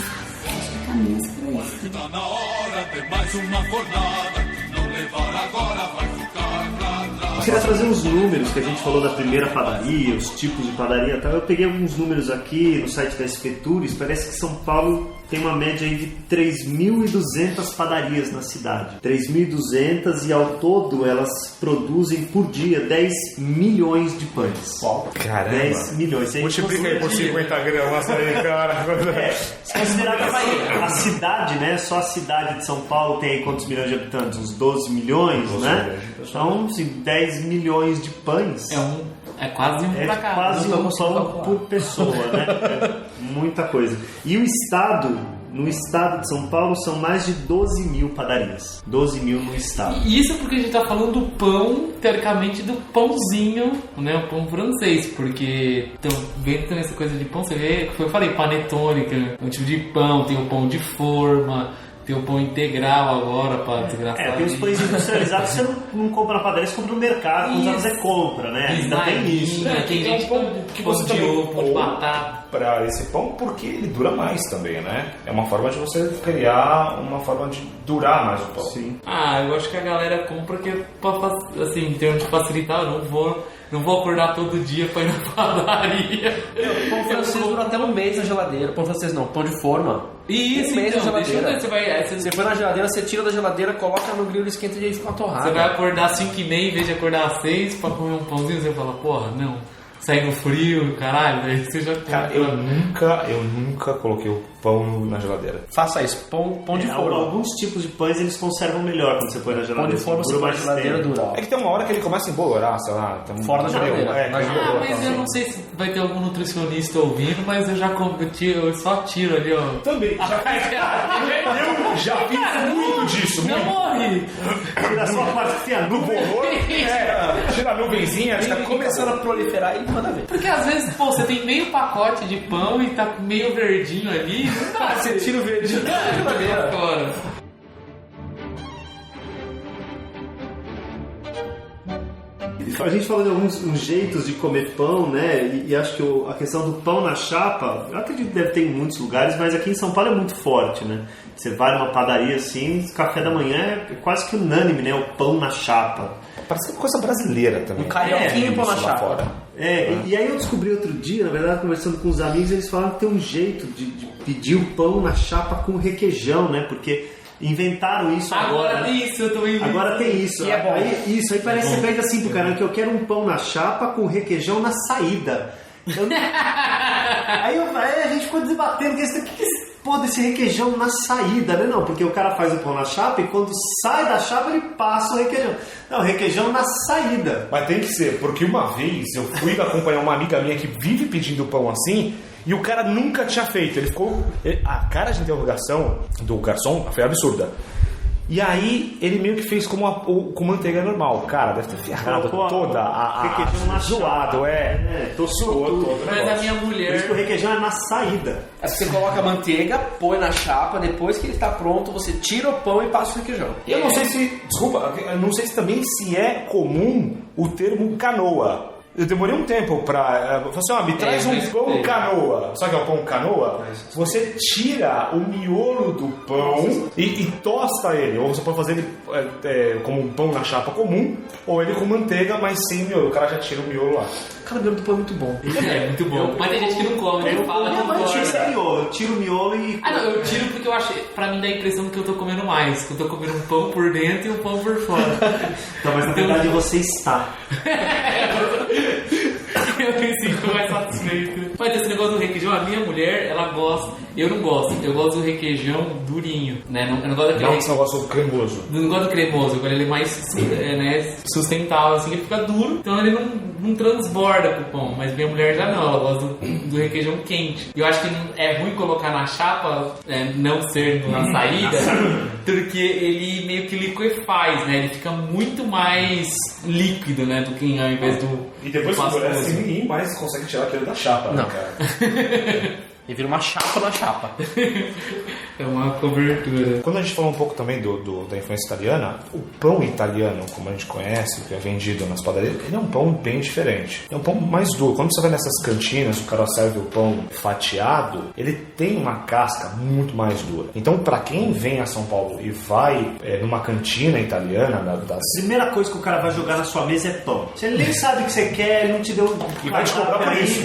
Acho que caminha-se para isso. Tá na hora de mais uma jornada, não levar agora vai ficar pra trás. Eu queria trazer uns números que a gente falou da primeira padaria, os tipos de padaria e tal. Eu peguei alguns números aqui no site da SP Tours. Parece que São Paulo tem uma média aí de 3.200 padarias na cidade. 3.200 e ao todo elas produzem por dia 10 milhões de pães. Caramba! 10 milhões. Multiplica aí por 50 gramas aí, cara. Se considerar que a cidade, né? Só a cidade de São Paulo tem aí quantos milhões de habitantes? Uns 12 milhões, né? Então, assim, 10 milhões de pães. É quase um pra cá. Quase um pão por pessoa, né? É muita coisa. E o estado, no estado de São Paulo, são mais de 12 mil padarias. 12 mil no estado. E isso porque a gente tá falando do pão, teoricamente, do pãozinho, né? O pão francês. Porque, então, vendo também essa coisa de pão, você vê, como eu falei, panetone, que é um tipo de pão, tem o pão de forma... Tem o pão integral agora para desgraçar. Tem os pães industrializados que você não compra na padaria, você compra no mercado, quando você compra, né? Ainda tem isso. Tem gente que você de ovo, pão de batata. Para esse pão, porque ele dura mais também, né? É uma forma de você criar uma forma de durar mais o pão. Sim. Eu acho que a galera compra que assim, em termos de facilitar, eu não vou acordar todo dia para ir na padaria. O pão francês dura até um mês na geladeira. Pão francês não, pão de forma. Isso, um mês então, na geladeira. Você põe na geladeira, você tira da geladeira, coloca no grilo, esquenta e fica uma torrada. Você vai acordar às 5h30 em vez de acordar às 6 para comer um pãozinho, você fala, porra, não. Sai no frio, caralho, daí você já... Cara, eu nunca coloquei o pão na geladeira. Faça isso, pão de forma. Alguns tipos de pães eles conservam melhor quando você põe na geladeira. Pão de forma você põe na geladeira dura. É que tem uma hora que ele começa a embolorar, sei lá. Fora da geladeira. Mas eu não sei se vai ter algum nutricionista ouvindo, mas eu só tiro ali, ó. Também. Eu já fiz muito disso. Não morre! Tira só a parte que tem a nuvem. Tira a nuvenzinha, Tá começando a proliferar e manda ver. Porque às vezes, pô, você tem meio pacote de pão e tá meio verdinho ali, não dá. Você tira o verdinho da geladeira. Fora. A gente falou de alguns jeitos de comer pão, né? E acho que a questão do pão na chapa, eu acredito que deve ter em muitos lugares, mas aqui em São Paulo é muito forte, né? Você vai numa padaria assim, café da manhã é quase que unânime, né? O pão na chapa. Parece uma coisa brasileira também. Um carioquinho pão na isso lá chapa. fora. E aí eu descobri outro dia, na verdade, conversando com os amigos, eles falaram que tem um jeito de pedir o pão na chapa com requeijão, né? Porque inventaram isso agora. Agora tem isso, eu também vi. Agora tem isso. E é bom. Aí parece que você pede assim pro cara, que eu quero um pão na chapa com requeijão na saída. Aí a gente ficou debatendo, o que pô, desse requeijão na saída, né? Não, porque o cara faz o pão na chapa e quando sai da chapa ele passa o requeijão. Não, requeijão na saída. Mas tem que ser, porque uma vez eu fui acompanhar uma amiga minha que vive pedindo pão assim e o cara nunca tinha feito. A cara de interrogação do garçom foi absurda. E aí ele meio que fez com manteiga normal. Cara, deve ter ferrado toda requeijão na zoado, tostou todo. Mas a minha Por mulher... isso que o requeijão é na saída. Você coloca a manteiga, põe na chapa, depois que ele está pronto, você tira o pão e passa o requeijão. Eu não sei se... Desculpa, eu não sei se também se é comum o termo canoa. Eu demorei um tempo pra... Falei assim, me traz um pão canoa. Sabe o que é o pão canoa? Você tira o miolo do pão e tosta ele. Ou você pode fazer ele como um pão na chapa comum, ou ele com manteiga, mas sem miolo. O cara já tira o miolo lá. Cara, o miolo do pão é muito bom. É muito bom. Mas tem gente que não come, né? Fala que não Eu tiro o miolo e... não, eu tiro porque eu acho, pra mim dá a impressão que eu tô comendo mais. Que eu tô comendo um pão por dentro e um pão por fora. Então, mas na verdade você está. Eu me sinto mais satisfeito. Mas esse negócio do requeijão, a minha mulher, ela gosta. Eu não gosto. Eu gosto do requeijão durinho, né? Eu não gosto daquele... Não, esse negócio cremoso. Não gosto do cremoso. Agora ele é mais sustentável, assim. Ele fica duro, então ele não transborda pro pão. Mas minha mulher já não. Ela gosta do requeijão quente. E eu acho que é ruim colocar na chapa, não ser na saída, porque ele meio que liquefaz, né? Ele fica muito mais líquido, né? Do que ao invés do... E depois que endurece, ninguém mais consegue tirar aquele da chapa, Não. né, cara? Ele vira uma chapa na chapa. É uma cobertura. Quando a gente falou um pouco também da influência italiana, o pão italiano, como a gente conhece, que é vendido nas padarias, ele é um pão bem diferente. É um pão mais duro. Quando você vai nessas cantinas, o cara serve o pão fatiado, ele tem uma casca muito mais dura. Então, pra quem vem a São Paulo e vai numa cantina italiana, A primeira coisa que o cara vai jogar na sua mesa é pão. Você nem sabe o que você quer, ele não te deu... E vai te cobrar por isso.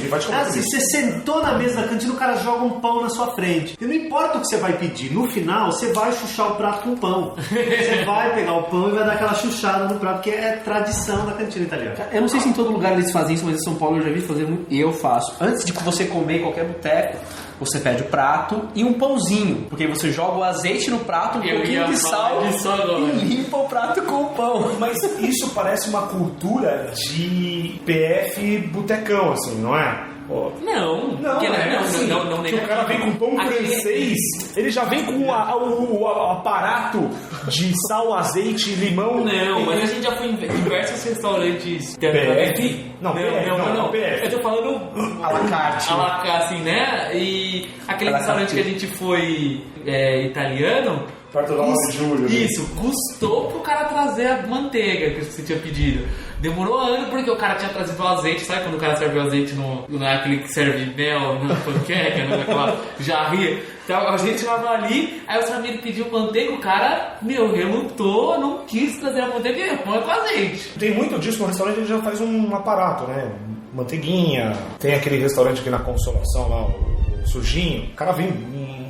Se você sentou na mesa da cantina, o cara joga um pão na sua frente. E não importa o que você vai pedir, no final você vai chuchar o prato com pão. Você vai pegar o pão e vai dar aquela chuchada no prato, que é tradição da cantina italiana. Eu não sei se em todo lugar eles fazem isso, mas em São Paulo eu já vi fazer muito. E eu faço. Antes de você comer em qualquer boteco, você pede o prato e um pãozinho. Porque você joga o azeite no prato, um pouquinho de sal e limpa o prato com o pão. Mas isso parece uma cultura de PF botecão, assim, não é? Não, que o cara vem com pão francês, ele já vem com o aparato de sal, azeite, limão. Não, mas a gente já foi em diversos restaurantes PF? Não, PF. Eu tô falando À la carte. à la carte, assim, né? E aquele restaurante que a gente foi italiano, Perto da 9 de julho. Isso, custou pro cara trazer a manteiga que você tinha pedido. Demorou anos porque o cara tinha trazido o azeite. Sabe quando o cara serve o azeite naquele que serve mel na panqueca, naquela jarrinha? Então a gente tava ali, aí o Samir pediu manteiga, o cara, relutou, não quis trazer a manteiga e põe com azeite. Tem muito disso no restaurante, a gente já faz um aparato, né? Manteiguinha, tem aquele restaurante aqui na Consolação lá, o Sujinho. O cara vem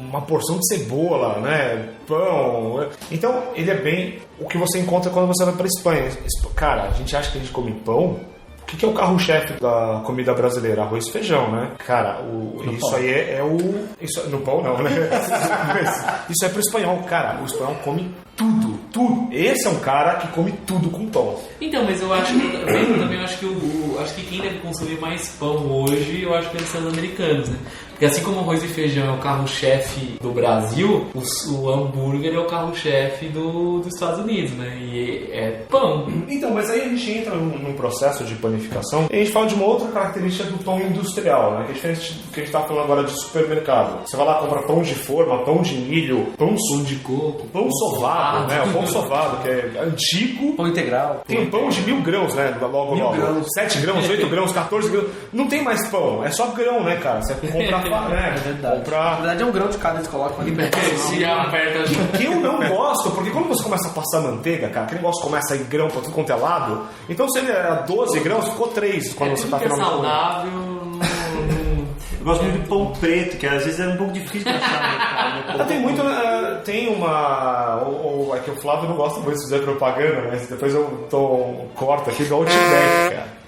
uma porção de cebola, né? Pão. Então, ele é bem o que você encontra quando você vai para Espanha. Cara, a gente acha que a gente come pão. O que é o carro-chefe da comida brasileira? Arroz e feijão, né? Cara, isso pão. Aí é o... Isso, no pão não, né? Isso é pro espanhol. Cara, o espanhol come tudo. Esse é um cara que come tudo com pão. Então, mas eu acho que também acho que quem deve consumir mais pão hoje, eu acho que eles são os americanos, né? Porque assim como o arroz e feijão é o carro-chefe do Brasil, o hambúrguer é o carro-chefe dos Estados Unidos, né? E é pão. Então, mas aí a gente entra num processo de panificação e a gente fala de uma outra característica do pão industrial, né? Que é diferente do que a gente está falando agora de supermercado. Você vai lá, compra pão de forma, pão de milho, pão de coco, pão sovado, né? O pão sovado, que é antigo. Pão integral. Tem pão de 1000 grãos, né? Logo. 7 grãos, 8 grãos, 14 grãos. Não tem mais pão, é só grão, né, cara? Você compra, né? É verdade. Na verdade é um grão de cada, eles colocam ali. Se aperta Que eu não gosto, porque quando você começa a passar manteiga, cara, aquele negócio começa a ir grão pra tudo quanto é lado, então se ele era 12 grãos, ficou 3 quando você tá finalmente saudável. Eu gosto muito de pão preto, que às vezes é um pouco difícil de achar no mercado. Tem muito, tem uma... É que o Flávio não gosta muito de fazer propaganda, mas depois eu corto aqui do Outback, cara.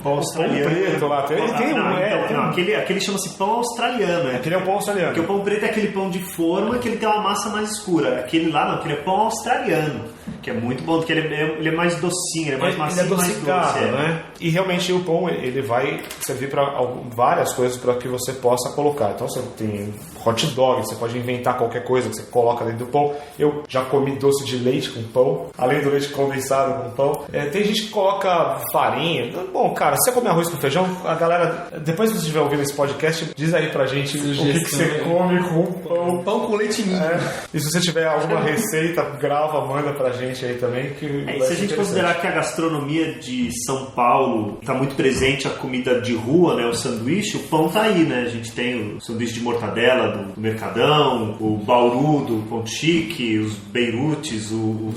Pão australiano. Preto lá. Ele tem aquele chama-se pão australiano, né? Aquele é o pão australiano. Porque o pão preto é aquele pão de forma que ele tem uma massa mais escura. Aquele lá não, aquele é pão australiano, que é muito bom, porque ele é mais docinho, ele é mais macio, ele é adocicado, né? E realmente o pão ele vai servir para várias coisas para que você possa colocar. Então você tem hot dog, você pode inventar qualquer coisa que você coloca dentro do pão. Eu já comi doce de leite com pão, além do leite condensado com pão. Tem gente que coloca farinha. Bom, cara, se você comer arroz com feijão, a galera, depois que você estiver ouvindo esse podcast, diz aí pra gente o que você come com pão. Pão com leite ninho. E se você tiver alguma receita, grava, manda pra gente aí também. E se a gente considerar que a gastronomia de São Paulo está muito presente a comida de rua, né, o sanduíche, o pão tá aí, né? A gente tem o sanduíche de mortadela do Mercadão, o Bauru do Ponto Chique, os Beirutes, o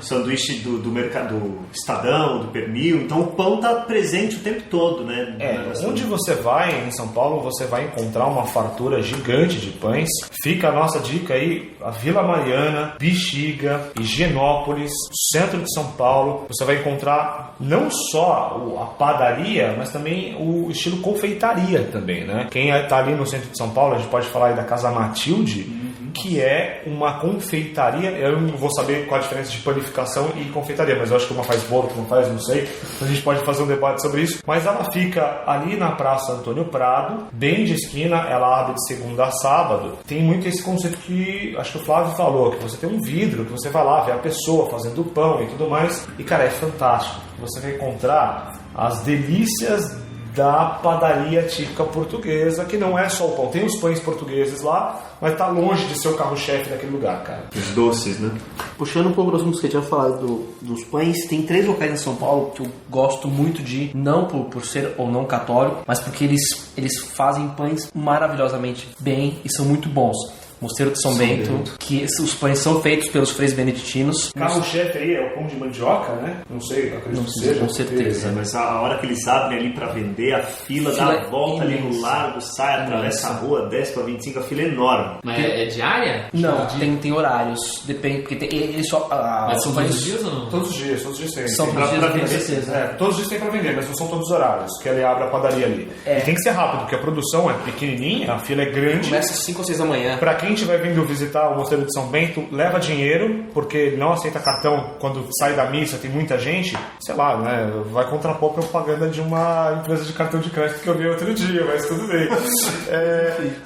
sanduíche do Mercado do Estadão, do Pernil. Então o pão tá presente o tempo todo, né? Onde você vai em São Paulo, você vai encontrar uma fartura gigante de pães. Fica a nossa dica aí, a Vila Mariana, Bexiga, Higienópolis, centro de São Paulo. Você vai encontrar não só a padaria, mas também o estilo confeitaria também, né? Quem está ali no centro de São Paulo, a gente pode falar aí da Casa Matilde, que é uma confeitaria. Eu não vou saber qual a diferença de panificação e confeitaria, mas eu acho que uma faz bolo, que uma faz, não sei. A gente pode fazer um debate sobre isso. Mas ela fica ali na Praça Antônio Prado, bem de esquina, ela abre de segunda a sábado. Tem muito esse conceito que acho que o Flávio falou, que você tem um vidro, que você vai lá ver a pessoa fazendo o pão e tudo mais. E cara, é fantástico. Você vai encontrar as delícias da padaria típica portuguesa, que não é só o pão. Tem os pães portugueses lá, mas tá longe de ser o carro-chefe daquele lugar, cara. Os doces, né? Puxando um pouco dos assuntos que eu tinha falado dos pães, tem 3 locais em São Paulo que eu gosto muito de ir, não por ser ou não católico, mas porque eles fazem pães maravilhosamente bem e são muito bons. Mosteiro de São Bento, que os pães são feitos pelos freis beneditinos. Carro-chefe aí é o pão de mandioca, né? Não sei, acredito que seja. Com certeza. Mas a hora que eles abrem ali pra vender, a fila dá a volta ali no largo, sai, atravessa a rua, desce pra 25, a fila é enorme. Mas é diária? Não, tem horários. Depende, porque eles só... Mas são todos os dias ou não? Todos os dias tem. São tem todos os dias, vender. com certeza. Todos os dias tem pra vender, mas não são todos os horários, que ele abre a padaria ali. E tem que ser rápido, porque a produção é pequenininha, a fila é grande. Começa às 5 ou 6 da manhã. Pra quem estiver vindo visitar o Mosteiro de São Bento, leva dinheiro, porque ele não aceita cartão quando sai da missa, tem muita gente, sei lá, né, vai contrapor a propaganda de uma empresa de cartão de crédito que eu vi outro dia, mas tudo bem.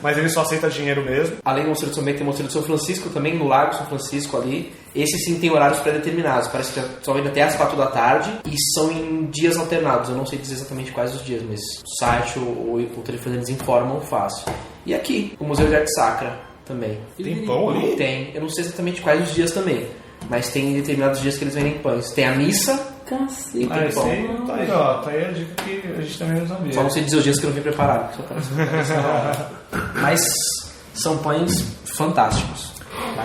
Mas ele só aceita dinheiro mesmo. Além do Mosteiro de São Bento, tem o Mosteiro de São Francisco também, no Largo São Francisco ali. Esse sim tem horários pré-determinados, parece que só vem até às 4 da tarde e são em dias alternados. Eu não sei dizer exatamente quais os dias, mas o site ou o telefone eles informam fácil. E aqui, o Museu de Arte Sacra também. Tem pão ali? Tem, eu não sei exatamente quais os dias também, mas tem determinados dias que eles vendem pães. Tem a missa e tem pão. Tá aí, ó, tá aí a dica que a gente também não sabia. Só não sei dizer os dias que eu não vim preparado. Mas são pães fantásticos.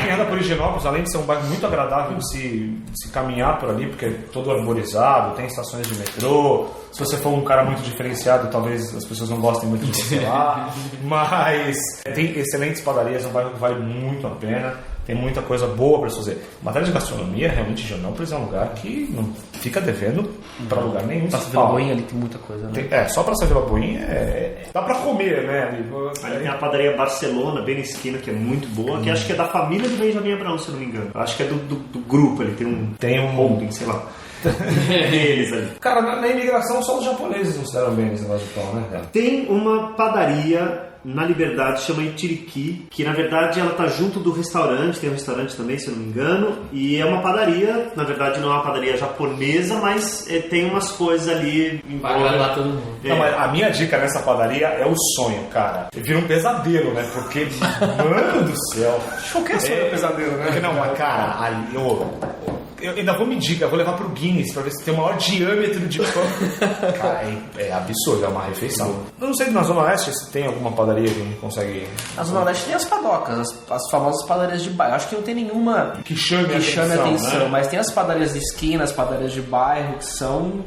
Quem anda por Higienópolis, além de ser um bairro muito agradável de se caminhar por ali, porque é todo arborizado, tem estações de metrô. Se você for um cara muito diferenciado, talvez as pessoas não gostem muito de você lá. Mas tem excelentes padarias, é um bairro que vale muito a pena. Tem muita coisa boa para fazer. Matéria de gastronomia, realmente, Higienópolis é um lugar que não fica devendo para lugar nenhum. Praça Vila Boinha ali tem muita coisa, né? Só Praça Vila Boinha dá para comer, né? Ali tem a padaria Barcelona, bem na esquina, que é muito boa, que acho que é da família do Benjamin Abraão, se eu não me engano. Acho que é do grupo ali, tem um holding, sei lá. Deles ali. Cara, na imigração só os japoneses não se deram bem nesse negócio de pão, né, cara? Tem uma padaria na Liberdade, chama Itiriki, que na verdade ela tá junto do restaurante, tem um restaurante também, se eu não me engano, e é uma padaria, na verdade não é uma padaria japonesa, mas tem umas coisas ali em vai lá todo mundo. Não, mas a minha dica nessa padaria é o sonho, cara. Vira um pesadelo, né? Porque, mano do céu. Qualquer sonho é um pesadelo, né? Não, mas cara, ali, Eu ainda vou medir, cara. Vou levar pro Guinness pra ver se tem o maior diâmetro de pão. Cara, é absurdo, é uma refeição. Eu não sei na Zona Oeste se tem alguma padaria que a gente consegue... Na Zona Leste tem as padocas, as famosas padarias de bairro. Acho que não tem nenhuma que chame a atenção, né? mas tem as padarias de esquina, as padarias de bairro, que são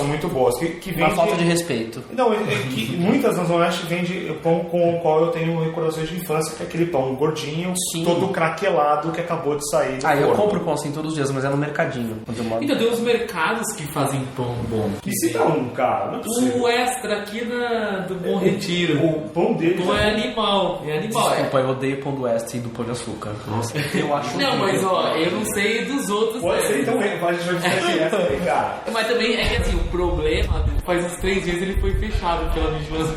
muito boas. Que uma falta de respeito. Não, que muitas na Zona Oeste vendem pão com o qual eu tenho recordações de infância, que é aquele pão gordinho, Sim. todo craquelado, que acabou de sair do forno. Eu compro pão assim todos os dias, mas é no mercadinho. Onde eu moro. Então tem uns mercados que fazem pão bom. E se dá um, cara? Não é possível. O Extra aqui do Bom Retiro. O pão dele... O pão é animal. Desculpa, eu odeio pão do Oeste e do Pão de Açúcar. Nossa, eu acho Não, mas ó, eu não sei dos outros. Pode ser então, a gente vai discutir essa aí, cara. Mas também é que assim, o problema, faz uns 3 dias ele foi fechado pela vigilância.